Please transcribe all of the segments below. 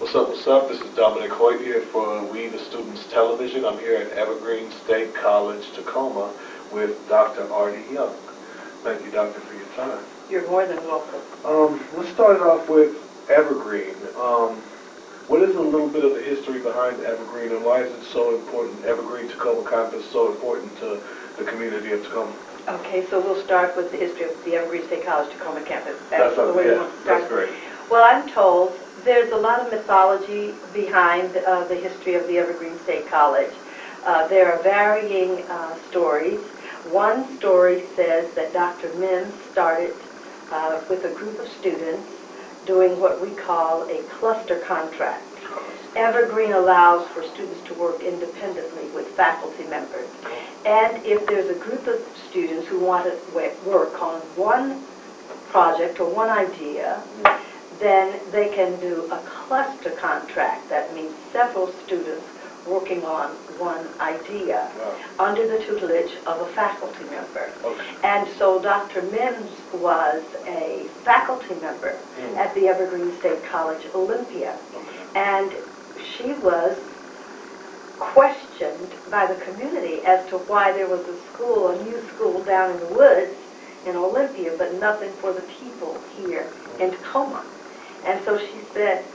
What's up? This is Dominic here for We the Students Television. I'm here at Evergreen State College, Tacoma, with Dr. Artee Young. Thank you, Doctor, for your time. You're more than welcome. Let's start off with Evergreen. What is a little bit of the history behind Evergreen, and why is it so important, Evergreen Tacoma campus, so important to the community of Tacoma? Okay, so we'll start with the history of the Evergreen State College Tacoma campus. That's great. Well, I'm told there's a lot of mythology behind the history of the Evergreen State College. There are varying stories. One story says that Dr. Mims started with a group of students doing what we call a cluster contract. Evergreen allows for students to work independently with faculty members. And if there's a group of students who want to work on one project or one idea, then they can do a cluster contract. That means several students working on one idea under the tutelage of a faculty member. And so Dr. Mims was a faculty member at the Evergreen State College Olympia. And she was questioned by the community as to why there was a new school down in the woods in Olympia, but nothing for the people here in Tacoma. And so she said,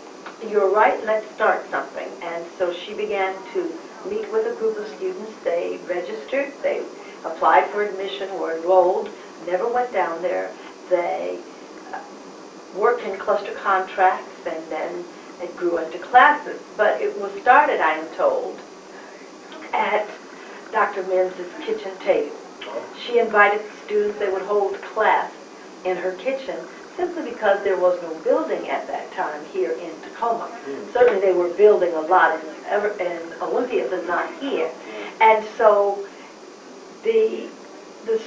"You're right, let's start something." And so she began to meet with a group of students. They registered, they applied for admission, were enrolled, never went down there. They worked in cluster contracts, and then it grew into classes. But it was started, I am told, at Dr. Mims' kitchen table. She invited the students. They would hold class in her kitchen, simply because there was no building at that time here in Tacoma. Certainly they were building a lot in Olympia, but not here. And so the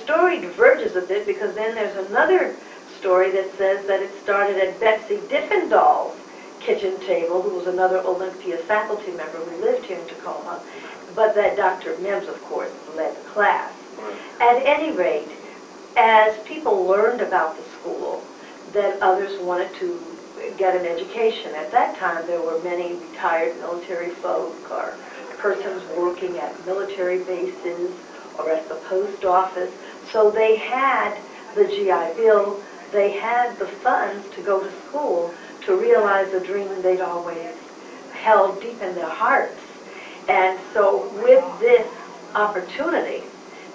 story diverges a bit, because then there's another story that says that it started at Betsy Diffendahl's kitchen table, who was another Olympia faculty member who lived here in Tacoma, but that Dr. Mims, of course, led the class. At any rate, as people learned about the school, that others wanted to get an education. At that time, there were many retired military folk or persons working at military bases or at the post office. So they had the GI Bill, they had the funds to go to school to realize a dream they'd always held deep in their hearts. And so with this opportunity,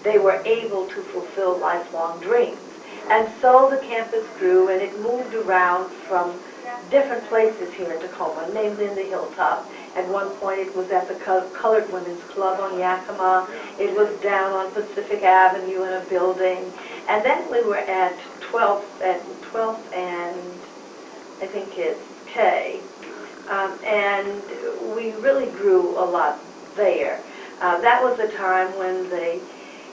they were able to fulfill lifelong dreams. And so the campus grew, and it moved around from different places here in Tacoma, namely in the Hilltop. At one point it was at the Colored Women's Club on Yakima. It was down on Pacific Avenue in a building. And then we were at 12th and I think it's K. And we really grew a lot there. That was a time when the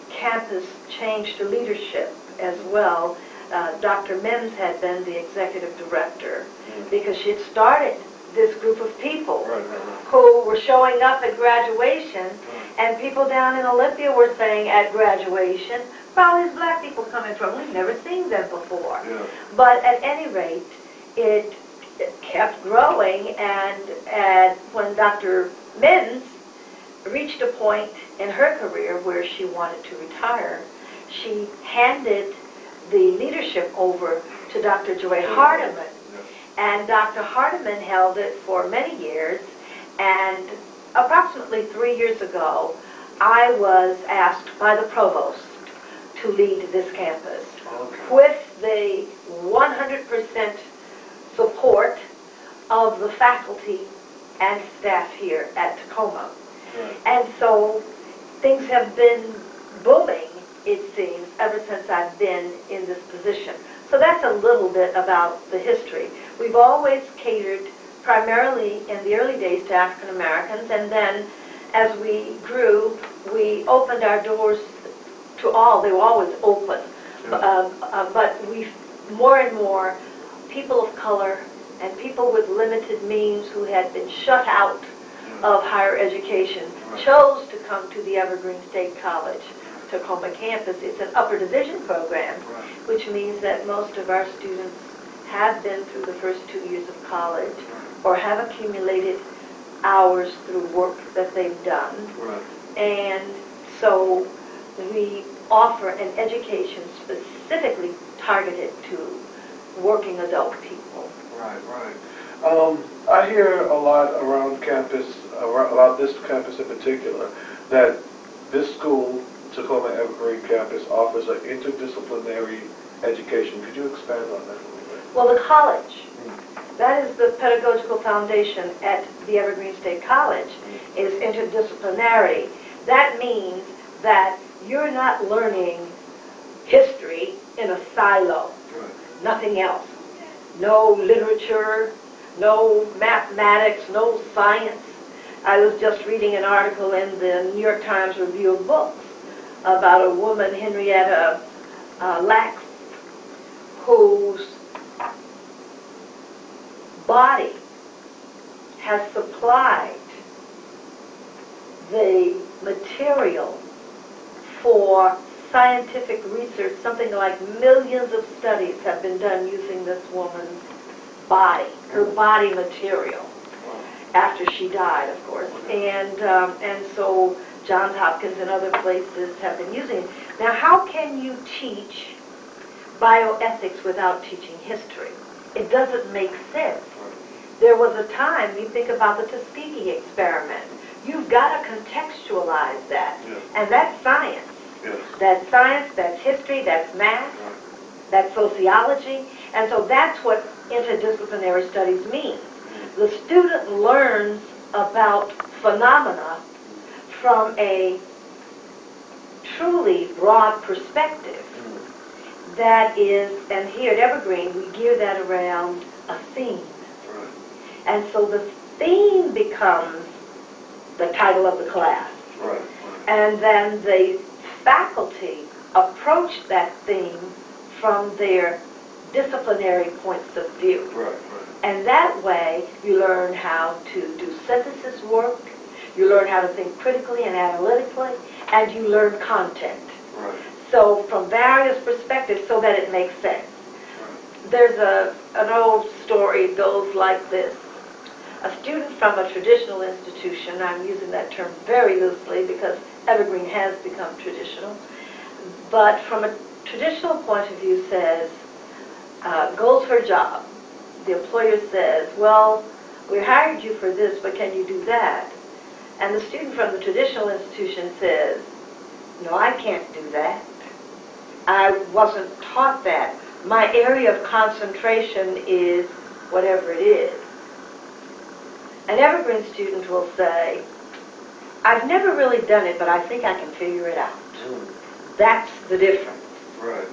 campus changed to leadership as well. Dr. Mims had been the executive director because she had started this group of people who were showing up at graduation, and people down in Olympia were saying at graduation, "Where are all these black people coming from? We've never seen them before." But at any rate, it kept growing, and when Dr. Mims reached a point in her career where she wanted to retire, she handed the leadership over to Dr. Joy Hardiman. And Dr. Hardiman held it for many years, and approximately 3 years ago, I was asked by the provost to lead this campus with the 100% support of the faculty and staff here at Tacoma. And so things have been booming, it seems, ever since I've been in this position. So that's a little bit about the history. We've always catered primarily in the early days to African Americans, and then as we grew, we opened our doors to all. They were always open. But we more and more people of color and people with limited means who had been shut out of higher education chose to come to the Evergreen State College Tacoma campus. It's an upper division program, which means that most of our students have been through the first 2 years of college or have accumulated hours through work that they've done. Right. And so we offer an education specifically targeted to working adult people. Right, right. I hear a lot around campus, about this campus in particular, that this school, Tacoma Evergreen campus, offers an interdisciplinary education. Could you expand on that a little bit? Well, the college, that is the pedagogical foundation at the Evergreen State College, is interdisciplinary. That means that you're not learning history in a silo, nothing else. No literature, no mathematics, no science. I was just reading an article in the New York Times Review of Books about a woman, Henrietta Lacks, whose body has supplied the material for scientific research. Something like millions of studies have been done using this woman's body, her body material, after she died, of course. And so Johns Hopkins and other places have been using it. Now, how can you teach bioethics without teaching history? It doesn't make sense. There was a time, you think about the Tuskegee experiment. You've got to contextualize that. Yes. And that's science. Yes. That's science, that's history, that's math, that's sociology. And so that's what interdisciplinary studies means. The student learns about phenomena from a truly broad perspective. That is, and here at Evergreen, we gear that around a theme. And so the theme becomes the title of the class. Right. And then the faculty approach that theme from their disciplinary points of view. Right. And that way, you learn how to do synthesis work, you learn how to think critically and analytically, and you learn content. Right. So from various perspectives so that it makes sense. There's an old story, it goes like this. A student from a traditional institution, I'm using that term very loosely because Evergreen has become traditional, but from a traditional point of view says, goes for a job. The employer says, well, we hired you for this, but can you do that? And the student from the traditional institution says, no, I can't do that. I wasn't taught that. My area of concentration is whatever it is. An Evergreen student will say, I've never really done it, but I think I can figure it out. That's the difference. Right.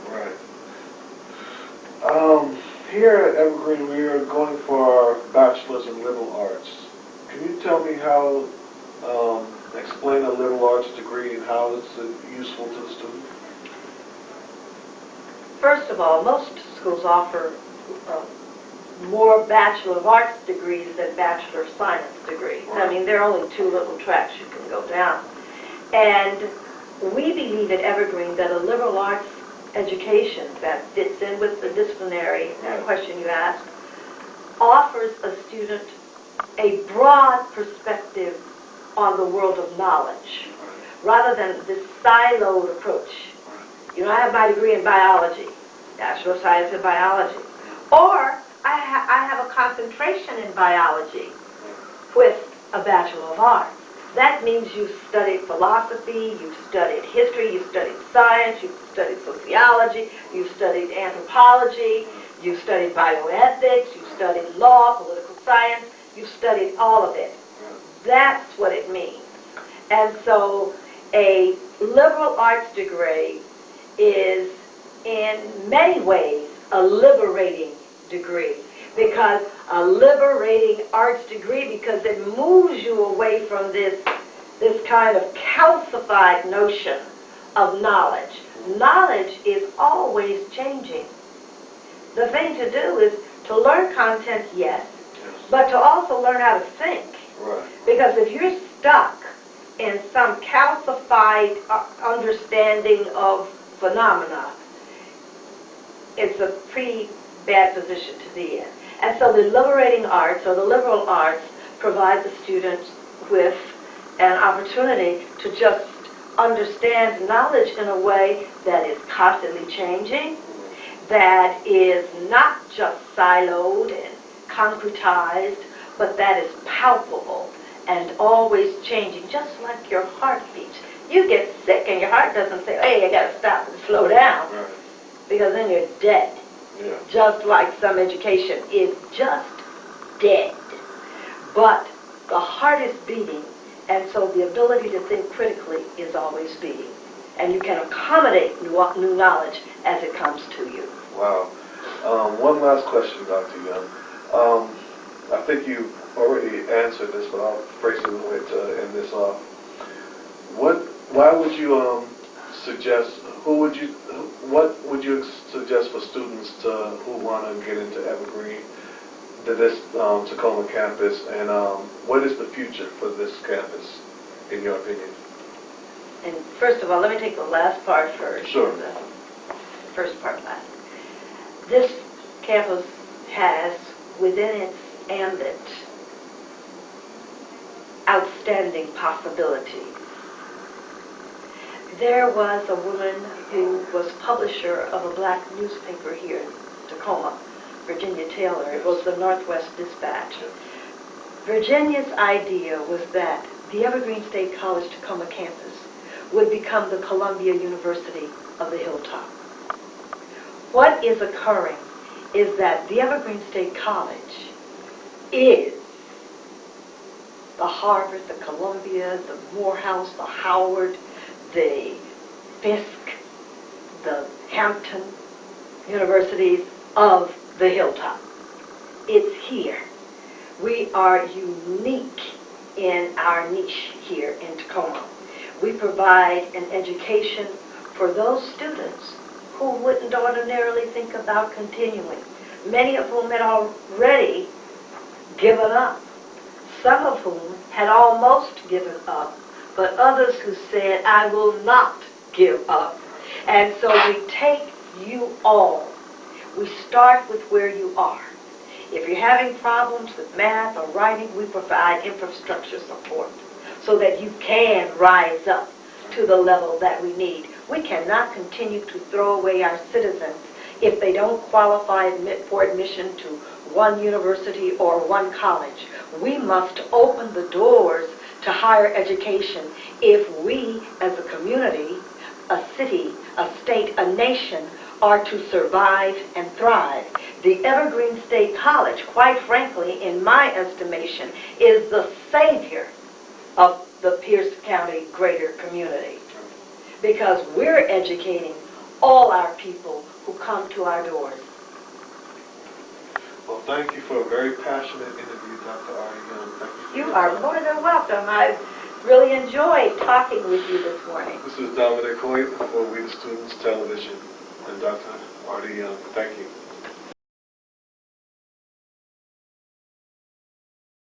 Here at Evergreen, we are going for our bachelor's in liberal arts. Can you tell me how, explain a liberal arts degree and how it's useful to the student? First of all, most schools offer more Bachelor of Arts degrees than Bachelor of Science degrees. I mean, there are only two little tracks you can go down. And we believe at Evergreen that a liberal arts education that fits in with the disciplinary question you asked offers a student a broad perspective on the world of knowledge rather than this siloed approach. You know, I have my degree in biology, Bachelor of Science in biology, or I have a concentration in biology with a Bachelor of Arts. That means you've studied philosophy, you've studied history, you've studied science, you've studied sociology, you've studied anthropology, you've studied bioethics, you've studied law, political science, you've studied all of it. That's what it means. And so a liberal arts degree is in many ways a liberating degree, because a liberating arts degree, because it moves you away from this kind of calcified notion of knowledge. Knowledge is always changing. The thing to do is to learn content, yes, but to also learn how to think. Right. Because if you're stuck in some calcified understanding of phenomena, it's a pretty bad position to be in. And so the liberating arts, or the liberal arts, provide the students with an opportunity to just understand knowledge in a way that is constantly changing, that is not just siloed and concretized, but that is palpable and always changing, just like your heartbeat. You get sick and your heart doesn't say, hey, I got to stop and slow down, Right. because then you're dead. Yeah. Just like some education is just dead. But the heart is beating, and so the ability to think critically is always beating. And you can accommodate new knowledge as it comes to you. Wow. One last question, Dr. Young. I think you already answered this, but I'll phrase it a way to end this off. Why would you suggest? What would you suggest for students who want to get into Evergreen, to this Tacoma campus, and what is the future for this campus, in your opinion? And first of all, let me take the last part first. Sure. The first part last. This campus has within its ambit outstanding possibilities. There was a woman who was publisher of a black newspaper here in Tacoma, Virginia Taylor. It was the Northwest Dispatch. Virginia's idea was that the Evergreen State College Tacoma campus would become the Columbia University of the Hilltop. What is occurring is that the Evergreen State College is the Harvard, the Columbia, the Morehouse, the Howard, the Fisk, the Hampton universities of the Hilltop. It's here. We are unique in our niche here in Tacoma. We provide an education for those students who wouldn't ordinarily think about continuing, many of whom had already given up, some of whom had almost given up, but others who said, I will not give up. And so we take you all. We start with where you are. If you're having problems with math or writing, we provide infrastructure support so that you can rise up to the level that we need. We cannot continue to throw away our citizens if they don't qualify for admission to one university or one college. We must open the doors to higher education if we as a community, a city, a state, a nation are to survive and thrive. The Evergreen State College, quite frankly, in my estimation, is the savior of the Pierce County greater community, because we're educating all our people who come to our doors. Well, thank you for a very passionate interview, Dr. Artee Young. Thank you. You are more than welcome. I've really enjoyed talking with you this morning. This is Dominic for We the Students Television and Dr. Artee Young. Thank you.